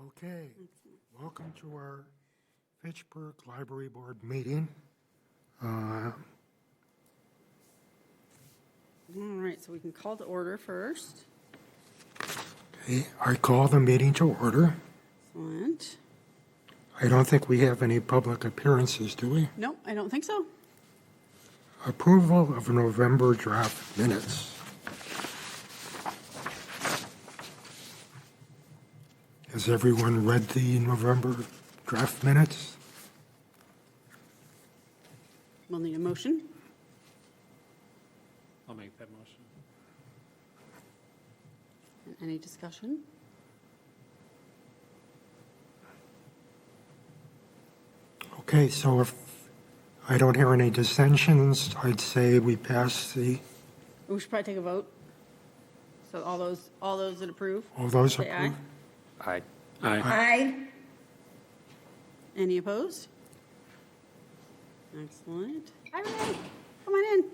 Okay, welcome to our Fitchburg Library Board meeting. All right, so we can call to order first. Okay, I call the meeting to order. Excellent. I don't think we have any public appearances, do we? Nope, I don't think so. Approval of November draft minutes. Has everyone read the November draft minutes? We'll need a motion. I'll make that motion. Any discussion? Okay, so if I don't hear any dissensions, I'd say we pass the, We should probably take a vote. So all those that approve, all those say aye. approved? Aye. Aye. Any opposed? Excellent. Hi, Renee. Come on in.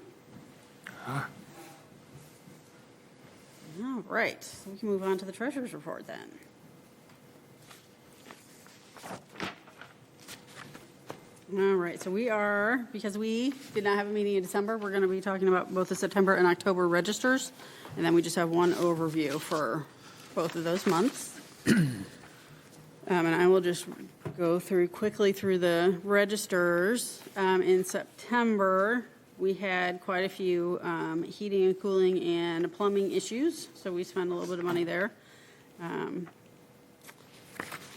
All right, so we can move on to the treasurer's report then. All right, so because we did not have a meeting in December, we're going to be talking about both the September and October registers, and then we just have one overview for both of those months. And I will just go quickly through the registers. In September, we had quite a few heating and cooling and plumbing issues, so we spent a little bit of money there.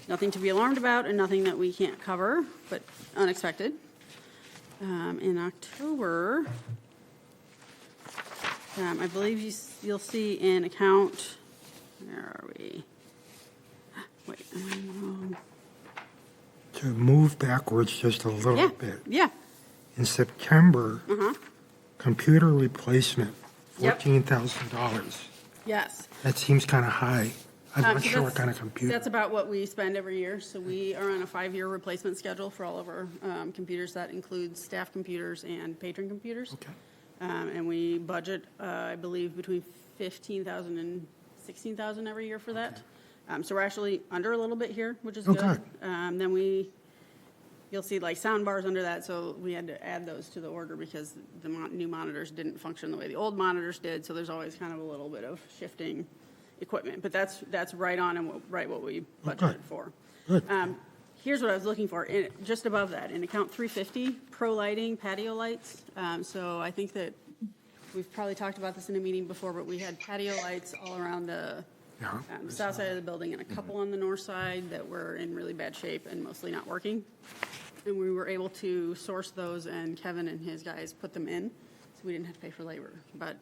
Nothing to be alarmed about and nothing that we can't cover, but unexpected. In October, I believe you'll see in account, where are we? Wait, To move backwards just a little bit. Yeah. In September, computer replacement, Yep. $14,000. Yes. That seems kind of high. I'm not So sure what that's- kind of computer. That's about what we spend every year. So we are on a 5-year replacement schedule for all of our computers. That includes staff computers and patron computers. Okay. And we budget, I believe, between $15,000 and $16,000 every year for that. So we're actually under a little bit here, which is good. Okay. Then you'll see like sound bars under that, so we had to add those to the order because the new monitors didn't function the way the old monitors did, so there's always kind of a little bit of shifting equipment, but that's right on and right what we budgeted for. Good. Here's what I was looking for, just above that, in account 350, pro lighting, patio lights. So I think that we've probably talked about this in a meeting before, but we had patio lights all around the south side of the building and a couple on the north side that were in really bad shape and mostly not working. And we were able to source those, and Kevin and his guys put them in, so we didn't have to pay for labor. But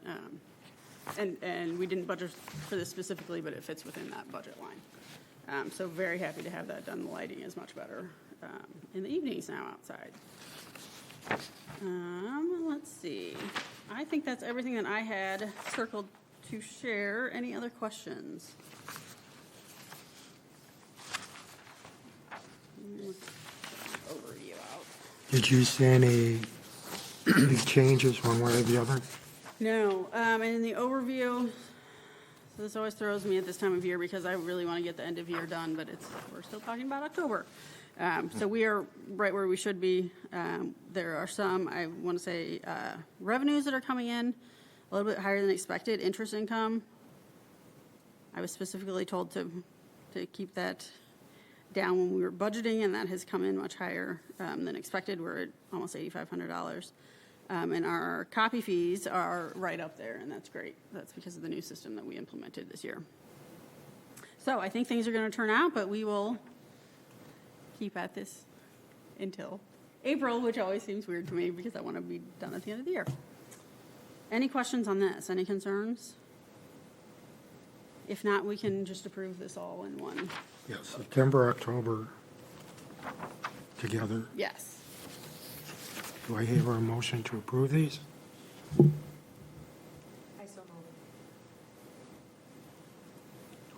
and we didn't budget for this specifically, but it fits within that budget line. So very happy to have that done. The lighting is much better in the evenings now outside. Let's see. I think that's everything that I had circled to share. Any other questions? Overview out. Did you see any big changes one way or the other? No, and in the overview, so this always throws me at this time of year because I really want to get the end of year done, but we're still talking about October. So we are right where we should be. There are some, I want to say, revenues that are coming in a little bit higher than expected. Interest income, I was specifically told to keep that down when we were budgeting, and that has come in much higher than expected. We're at almost $8,500. And our copy fees are right up there, and that's great. That's because of the new system that we implemented this year. So I think things are going to turn out, but we will keep at this until April, which always seems weird to me because I want to be done at the end of the year. Any questions on this? Any concerns? If not, we can just approve this all in one. Yes, September, October together. Yes. Do I hear a motion to approve these? I so move.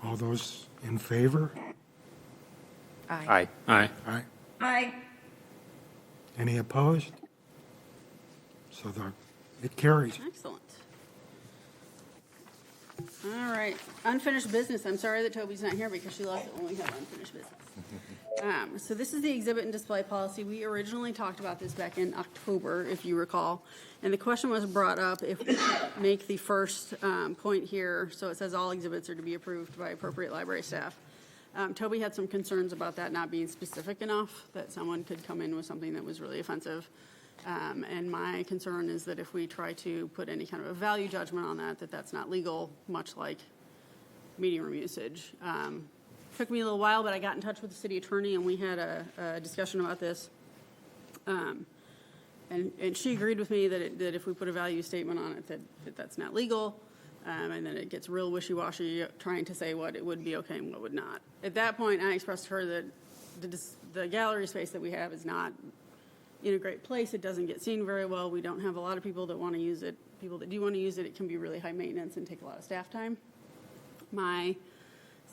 All those in favor? Aye. Aye. Aye. Aye. Any opposed? So it carries. Excellent. All right, unfinished business. I'm sorry that Toby's not here because she loves it when we have unfinished business. So this is the exhibit and display policy. We originally talked about this back in October, if you recall. And the question was brought up if we make the first point here, so it says all exhibits are to be approved by appropriate library staff. Toby had some concerns about that not being specific enough, that someone could come in with something that was really offensive. And my concern is that if we try to put any kind of a value judgment on that, that's not legal, much like meeting room usage. Took me a little while, but I got in touch with the city attorney and we had a discussion about this. And she agreed with me that if we put a value statement on it, that's not legal. And then it gets real wishy-washy trying to say what it would be okay and what would not. At that point, I expressed to her that the gallery space that we have is not in a great place. It doesn't get seen very well. We don't have a lot of people that want to use it. People that do want to use it, it can be really high maintenance and take a lot of staff time. My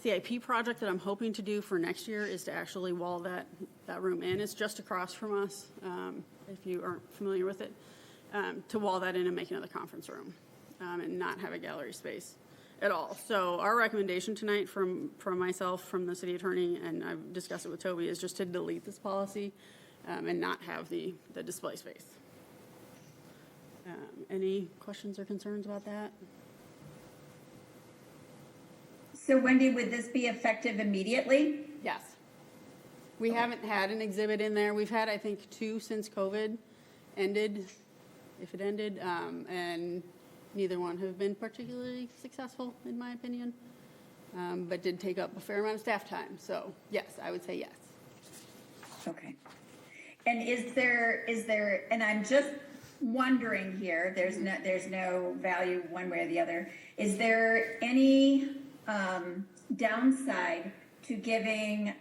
CIP project that I'm hoping to do for next year is to actually wall that room in. It's just across from us, if you aren't familiar with it, to wall that in and make another conference room and not have a gallery space at all. So our recommendation tonight from myself, from the city attorney, and I've discussed it with Toby, is just to delete this policy and not have the display space. Any questions or concerns about that? So Wendy, would this be effective immediately? Yes. We haven't had an exhibit in there. We've had, I think, 2 since COVID ended, if it ended, and neither one have been particularly successful, in my opinion, but did take up a fair amount of staff time. So, yes, I would say yes. Okay. And is there, and I'm just wondering here, there's no value one way or the other. Is there any downside to giving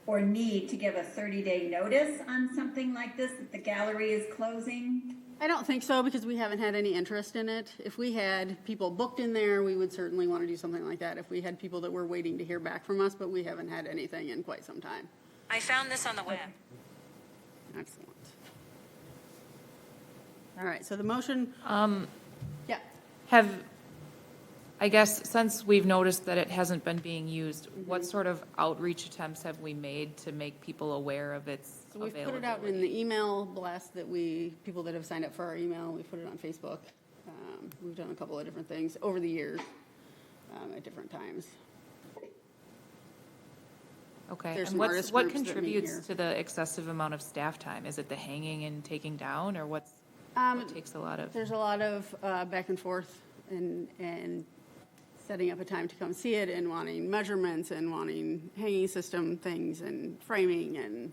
or need to give a 30-day notice on something like this, that the gallery is closing? I don't think so, because we haven't had any interest in it. If we had people booked in there, we would certainly want to do something like that. If we had people that were waiting to hear back from us, but we haven't had anything in quite some time. I found this on the web. Excellent. All right, so the motion, yeah. I guess since we've noticed that it hasn't been being used, what sort of outreach attempts have we made to make people aware of its So we've availability? put it out in the email blast that people that have signed up for our email, we put it on Facebook. We've done a couple of different things over the years at different times. Okay, There's and some artist what groups that meet contributes here. to the excessive amount of staff time? Is it the hanging and taking down, or what takes a lot of? There's a lot of back and forth and setting up a time to come see it and wanting measurements and wanting hanging system things and framing and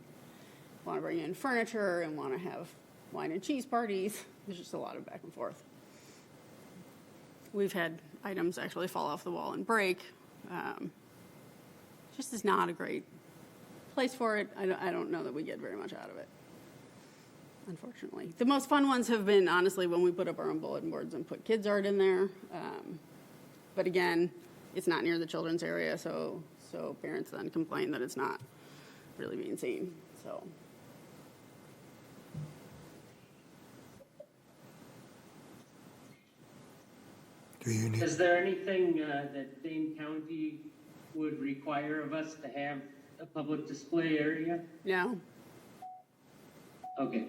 want to bring in furniture and want to have wine and cheese parties. There's just a lot of back and forth. We've had items actually fall off the wall and break. Just is not a great place for it. I don't know that we get very much out of it, unfortunately. The most fun ones have been, honestly, when we put up our own bulletin boards and put kids' art in there. But again, it's not near the children's area, so parents then complain that it's not really being seen. So. Do you need? Is there anything that Dane County would require of us to have a public display area? No, Okay.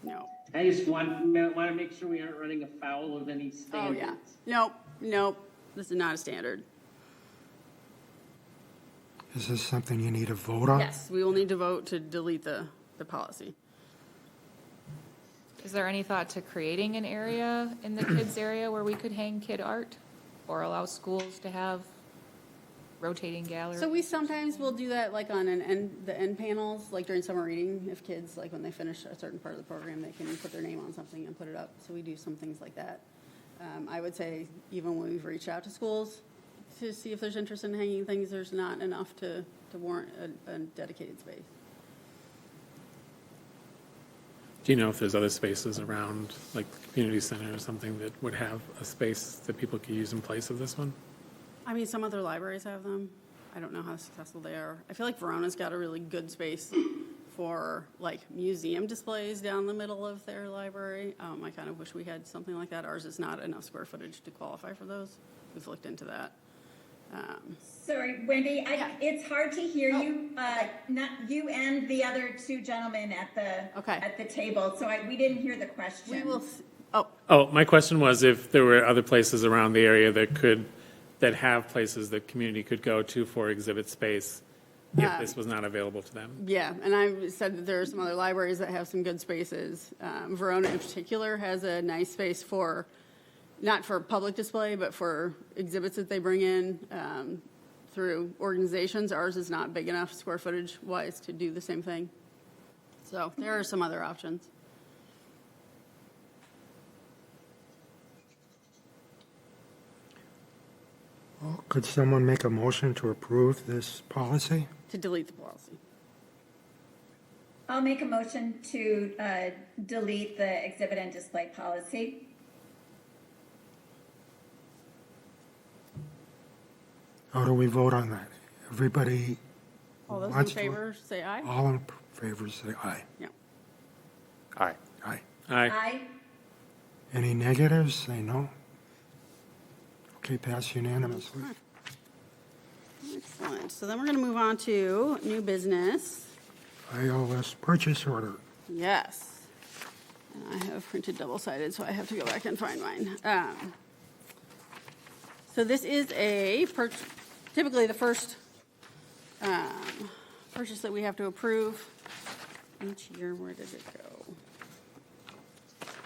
no. I just want to make sure we aren't running afoul of any Oh, standards. yeah. Nope. This is not a standard. Is this something you need a vote on? Yes, we will need to vote to delete the policy. Is there any thought to creating an area in the kids' area where we could hang kid art, or allow schools to have rotating galleries? So we sometimes will do that, like on the end panels, like during summer reading. If kids, like when they finish a certain part of the program, they can put their name on something and put it up. So we do some things like that. I would say even when we've reached out to schools to see if there's interest in hanging things, there's not enough to warrant a dedicated space. Do you know if there's other spaces around, like the community center or something, that would have a space that people could use in place of this one? I mean, some other libraries have them. I don't know how successful they are. I feel like Verona's got a really good space for like museum displays down the middle of their library. I kind of wish we had something like that. Ours is not enough square footage to qualify for those. we've looked into that. Sorry, Wendy, it's hard to hear you, not you and the other two gentlemen Okay. at the table, so we didn't hear the question. We will, oh, Oh, my question was if there were other places around the area that have places that community could go to for exhibit space if this was not available to them. yeah, and I said that there are some other libraries that have some good spaces. Verona in particular has a nice space for, not for public display, but for exhibits that they bring in through organizations. Ours is not big enough square footage wise to do the same thing. So there are some other options. Well, could someone make a motion to approve this policy? To delete the policy. I'll make a motion to delete the exhibit and display policy. How do we vote on that? Everybody All those in wants to- favor, say aye. All in favor, say aye. Yeah. Aye. Aye. Aye. Aye. Any negatives, say no. Okay, pass unanimously. Excellent. So then we're going to move on to new business. IOS purchase order. Yes. And I have printed double-sided, so I have to go back and find mine. So this is typically the first purchase that we have to approve each year. Where did it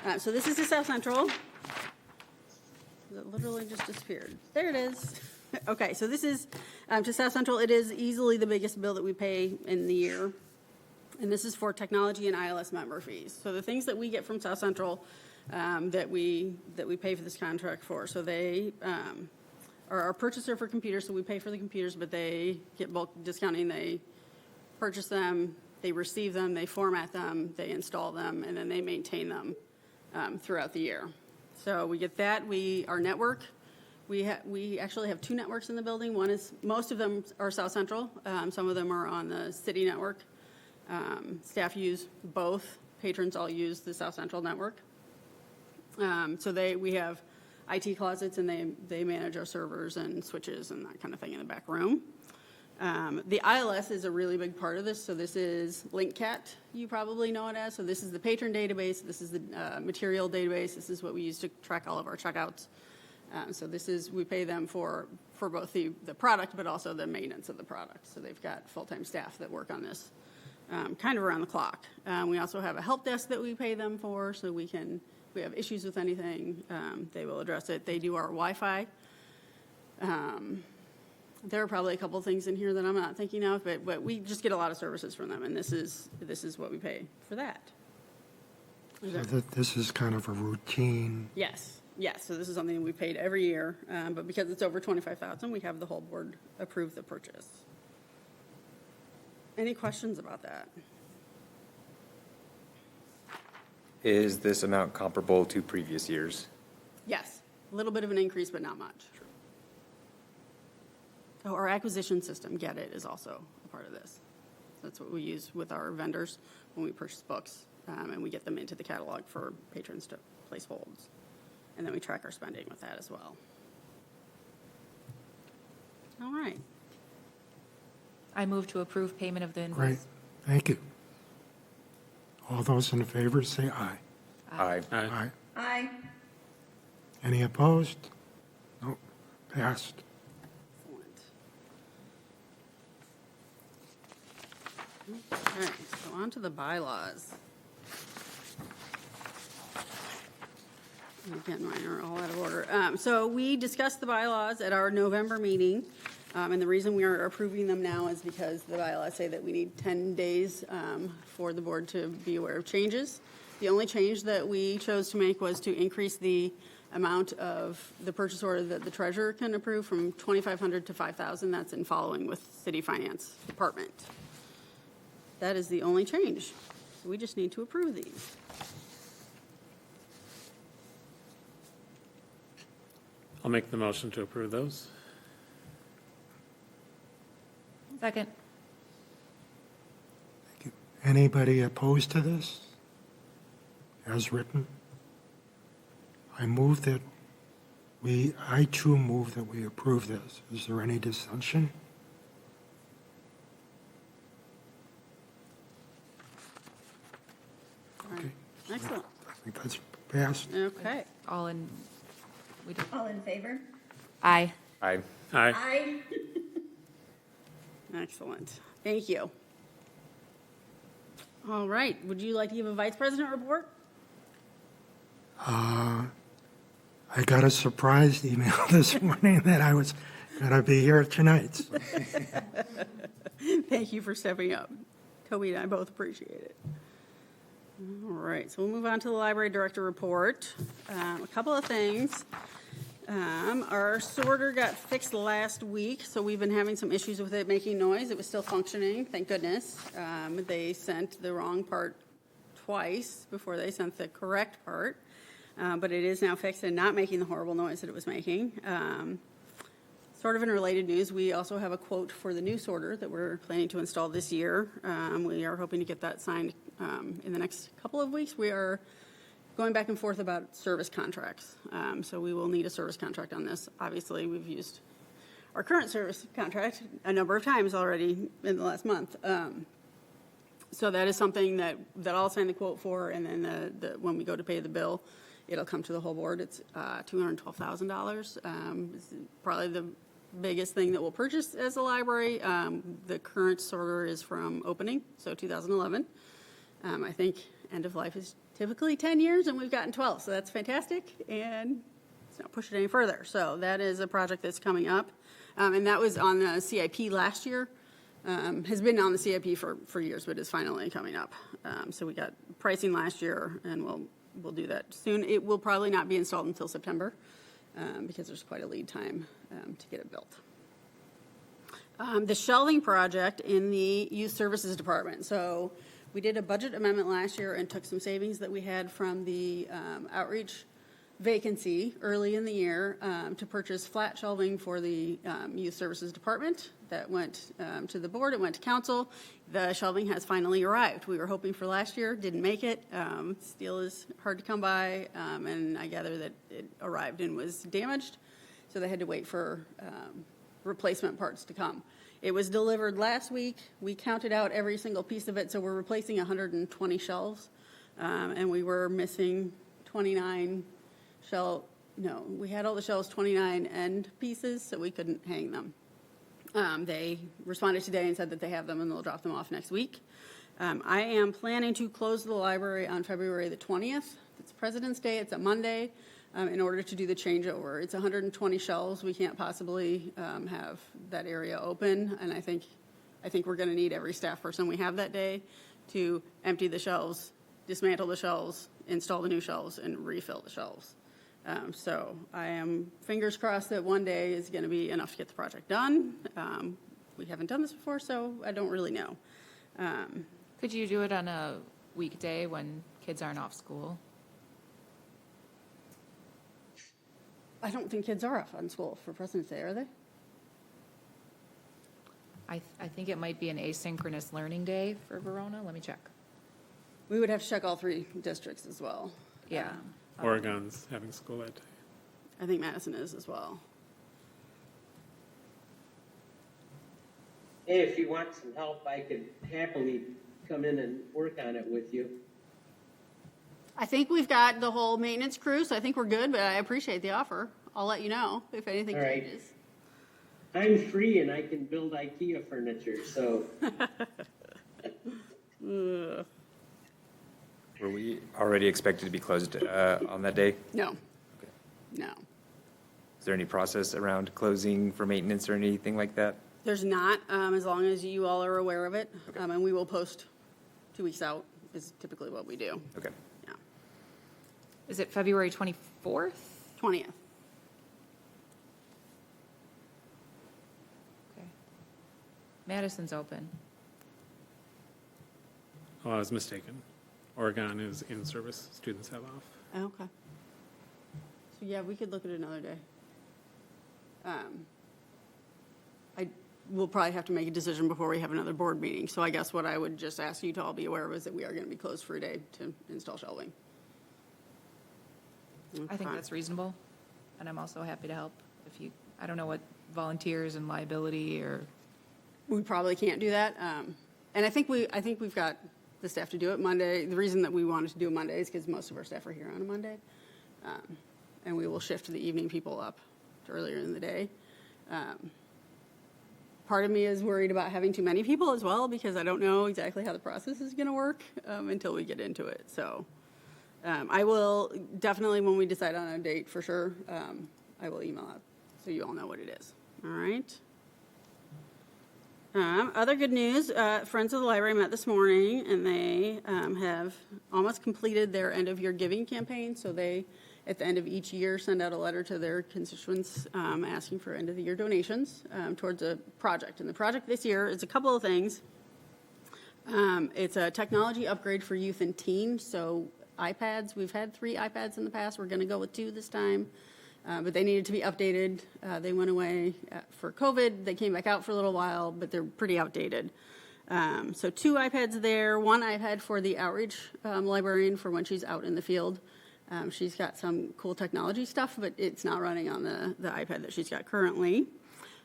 go? So this is the South Central. It literally just disappeared. There it is. Okay, so this is to South Central. It is easily the biggest bill that we pay in the year. And this is for technology and ILS member fees. So the things that we get from South Central that we pay for this contract for. So they are our purchaser for computers, so we pay for the computers, but they get bulk discounting. They purchase them, they receive them, they format them, they install them, and then they maintain them throughout the year. So we get that. Our network, we actually have two networks in the building. One is, most of them are South Central. Some of them are on the city network. Staff use both. Patrons all use the South Central network. So we have IT closets, and they manage our servers and switches and that kind of thing in the back room. The ILS is a really big part of this. So this is LinkCat, you probably know it as. So this is the patron database. This is the material database. This is what we use to track all of our checkouts. So we pay them for both the product, but also the maintenance of the product. So they've got full-time staff that work on this kind of around the clock. We also have a help desk that we pay them for, so we have issues with anything, they will address it. They do our Wi-Fi. There are probably a couple things in here that I'm not thinking of, but we just get a lot of services from them, and this is what we pay for that. So this is kind of a routine. Yes. So this is something we paid every year, but because it's over $25,000, we have the whole board approve the purchase. Any questions about that? Is this amount comparable to previous years? Yes, a little bit of an increase, but not much. Oh, our acquisition system, Get It, is also a part of this. That's what we use with our vendors when we purchase books, and we get them into the catalog for patrons to place holds. And then we track our spending with that as well. All right. I move to approve payment of the invoice. Great, thank you. All those in favor, say aye. Aye. Aye. Aye. Any opposed? No, passed. Excellent. All right, so on to the bylaws. Again, mine are all out of order. So we discussed the bylaws at our November meeting, and the reason we are approving them now is because the bylaws say that we need 10 days for the board to be aware of changes. The only change that we chose to make was to increase the amount of the purchase order that the treasurer can approve from $2,500 to $5,000. That's in following with City Finance Department. That is the only change. So we just need to approve these. I'll make the motion to approve those. Second. Thank you. Anybody opposed to this? As written? I move that I too move that we approve this. Is there any dissension? Okay, Excellent. I think that's passed. Okay. All in, we did, All in favor? aye. Aye. Aye. Aye. Excellent. Thank you. All right. Would you like to give a vice president report? I got a surprise email this morning that I was going to be here tonight. So Thank you for stepping up. Toby and I both appreciate it. All right, so we'll move on to the library director report. A couple of things. Our sorter got fixed last week, so we've been having some issues with it making noise. It was still functioning, thank goodness. They sent the wrong part twice before they sent the correct part, but it is now fixed and not making the horrible noise that it was making. Sort of in related news, we also have a quote for the new sorter that we're planning to install this year. We are hoping to get that signed in the next couple of weeks. We are going back and forth about service contracts. So we will need a service contract on this. Obviously, we've used our current service contract a number of times already in the last month. So that is something that I'll sign the quote for, and then when we go to pay the bill, it'll come to the whole board. It's $212,000. It's probably the biggest thing that we'll purchase as a library. The current sorter is from opening, so 2011. I think end of life is typically 10 years, and we've gotten 12, so that's fantastic, and let's not push it any further. So that is a project that's coming up, and that was on the CIP last year. Has been on the CIP for years, but is finally coming up. So we got pricing last year, and we'll do that soon. It will probably not be installed until September, because there's quite a lead time to get it built. The shelving project in the Youth Services Department. So we did a budget amendment last year and took some savings that we had from the outreach vacancy early in the year to purchase flat shelving for the Youth Services Department. That went to the board, it went to council. The shelving has finally arrived. We were hoping for last year, didn't make it. Steel is hard to come by, and I gather that it arrived and was damaged, so they had to wait for replacement parts to come. It was delivered last week. We counted out every single piece of it, so we're replacing 120 shelves, and we were missing 29 we had all the shelves, 29 end pieces, so we couldn't hang them. They responded today and said that they have them and they'll drop them off next week. I am planning to close the library on February the 20th. It's President's Day, it's a Monday, in order to do the changeover. It's 120 shelves. We can't possibly have that area open, and I think we're going to need every staff person we have that day to empty the shelves, dismantle the shelves, install the new shelves, and refill the shelves. So I am fingers crossed that one day is going to be enough to get the project done. We haven't done this before, so I don't really know. Could you do it on a weekday when kids aren't off school? I don't think kids are off on school for President's Day, are they? I think it might be an asynchronous learning day for Verona. Let me check. We would have to check all three districts as well. Yeah. Oregon's having school that day. I think Madison is as well. Hey, if you want some help, I could happily come in and work on it with you. I think we've got the whole maintenance crew, so I think we're good, but I appreciate the offer. I'll let you know if anything All right. changes. I'm free and I can build IKEA furniture, so Were we already expected to be closed on that day? No. No. Is there any process around closing for maintenance or anything like that? There's not, as long as you all are aware of it. And we will post 2 weeks out is typically what we do. Okay. Yeah. Is it February 24th? 20th. Okay. Madison's open. Oh, I was mistaken. Oregon is in service, students have off. Okay. So yeah, we could look at it another day. We'll probably have to make a decision before we have another board meeting. So I guess what I would just ask you to all be aware of is that we are going to be closed for a day to install shelving. I think that's reasonable. and I'm also happy to help if you, I don't know what volunteers and liability or, We probably can't do that. And I think we've got the staff to do it Monday. The reason that we wanted to do it Monday is because most of our staff are here on a Monday. And we will shift the evening people up to earlier in the day. Part of me is worried about having too many people as well, because I don't know exactly how the process is going to work until we get into it. So I will definitely, when we decide on a date for sure, I will email out so you all know what it is. All right. Other good news, Friends of the Library met this morning, and they have almost completed their end-of-year giving campaign. So they, at the end of each year, send out a letter to their constituents asking for end-of-the-year donations towards a project. And the project this year is a couple of things. It's a technology upgrade for youth and teen. So iPads, we've had 3 iPads in the past. We're going to go with 2 this time. But they needed to be updated. They went away for COVID. They came back out for a little while, but they're pretty outdated. So 2 iPads there, 1 iPad for the outreach librarian for when she's out in the field. She's got some cool technology stuff, but it's not running on the iPad that she's got currently.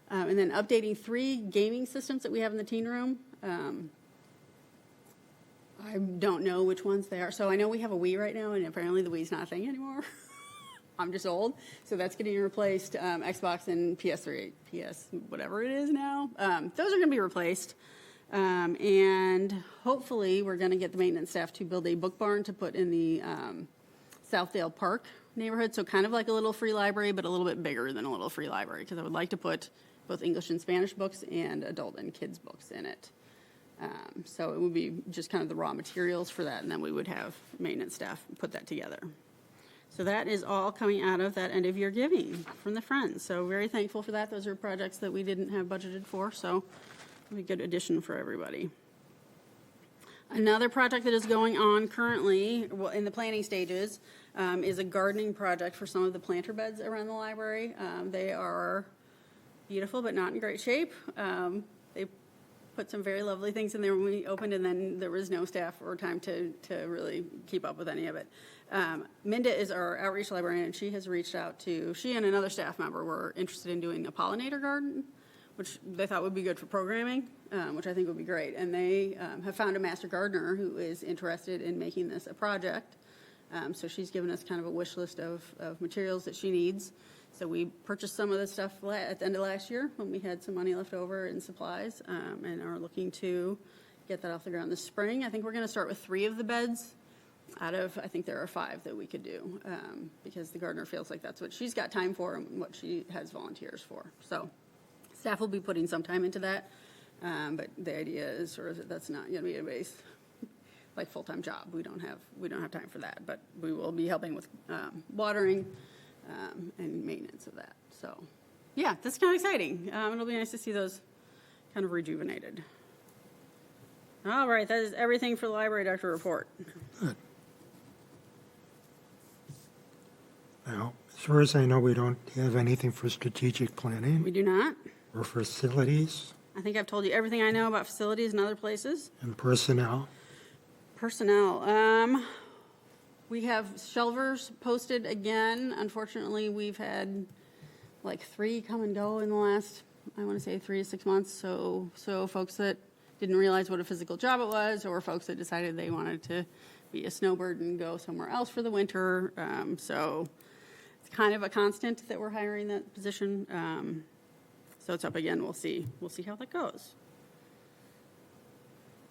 And then updating 3 gaming systems that we have in the teen room. I don't know which ones they are. So I know we have a Wii right now, and apparently the Wii's not a thing anymore. I'm just old, so that's getting replaced. Xbox and PS3, PS, whatever it is now. Those are going to be replaced. And hopefully we're going to get the maintenance staff to build a book barn to put in the Southdale Park neighborhood. So kind of like a little free library, but a little bit bigger than a little free library, because I would like to put both English and Spanish books and adult and kids books in it. So it would be just kind of the raw materials for that, and then we would have maintenance staff put that together. So that is all coming out of that end-of-year giving from the Friends. So very thankful for that. Those are projects that we didn't have budgeted for, so it'll be a good addition for everybody. Another project that is going on currently, well, in the planning stages, is a gardening project for some of the planter beds around the library. They are beautiful, but not in great shape. They put some very lovely things in there when we opened, and then there was no staff or time to really keep up with any of it. Minda is our outreach librarian, and she has reached out to, she and another staff member were interested in doing a pollinator garden, which they thought would be good for programming, which I think would be great. And they have found a master gardener who is interested in making this a project. So she's given us kind of a wish list of materials that she needs. So we purchased some of the stuff at the end of last year when we had some money left over in supplies, and are looking to get that off the ground this spring. I think we're going to start with 3 of the beds out of, I think there are 5 that we could do, because the gardener feels like that's what she's got time for and what she has volunteers for. So staff will be putting some time into that, but the idea is sort of that that's not going to be a base, like full-time job. We don't have time for that, but we will be helping with watering and maintenance of that. So yeah, that's kind of exciting. It'll be nice to see those kind of rejuvenated. All right, that is everything for the library director report. Good. Well, as far as I know, we don't have anything for strategic planning We do not. or facilities I think I've told you everything I know about facilities and other places. and personnel. Personnel. We have shelvers posted again. Unfortunately, we've had like 3 come and go in the last, I want to say 3 to 6 months. So folks that didn't realize what a physical job it was, or folks that decided they wanted to be a snowbird and go somewhere else for the winter. So it's kind of a constant that we're hiring that position. So it's up again. We'll see how that goes.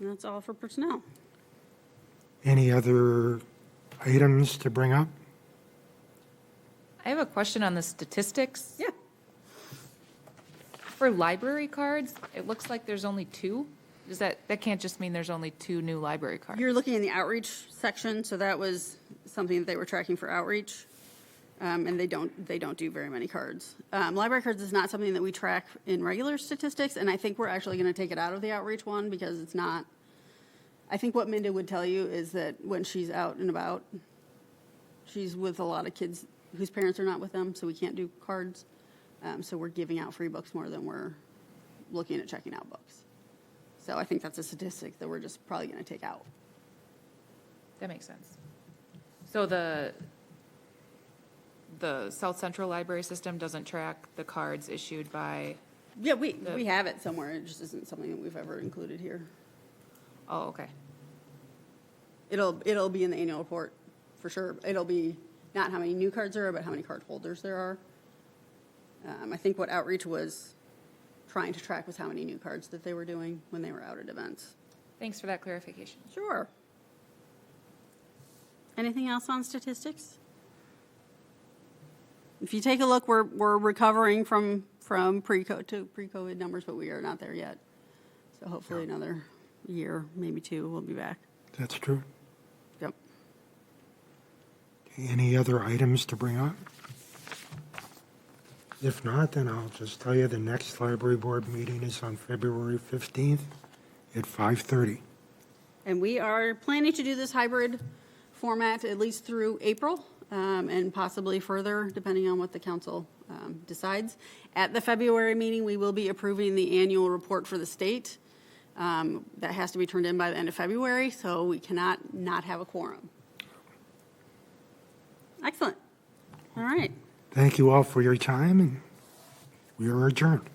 And that's all for personnel. Any other items to bring up? I have a question on the statistics. Yeah. For library cards, it looks like there's only 2. That can't just mean there's only 2 new library cards? You're looking in the outreach section, so that was something that they were tracking for outreach, and they don't do very many cards. Library cards is not something that we track in regular statistics, and I think we're actually going to take it out of the outreach one because it's not. I think what Minda would tell you is that when she's out and about, she's with a lot of kids whose parents are not with them, so we can't do cards. So we're giving out free books more than we're looking at checking out books. So I think that's a statistic that we're just probably going to take out. That makes sense. So the South Central Library System doesn't track the cards issued by, Yeah, we have it somewhere. It just isn't something that we've ever included here. oh, okay. It'll be in the annual report, for sure. It'll be not how many new cards there are, but how many card holders there are. I think what outreach was trying to track was how many new cards that they were doing when they were out at events. Thanks for that clarification. Sure. Anything else on statistics? If you take a look, we're recovering from pre-COVID numbers, but we are not there yet. So hopefully another year, maybe two, we'll be back. That's true. Yep. Okay, any other items to bring up? If not, then I'll just tell you the next library board meeting is on February 15th at 5:30. And we are planning to do this hybrid format at least through April, and possibly further, depending on what the council decides. At the February meeting, we will be approving the annual report for the state. That has to be turned in by the end of February, so we cannot not have a quorum. Excellent. All right. Thank you all for your time, and we are adjourned.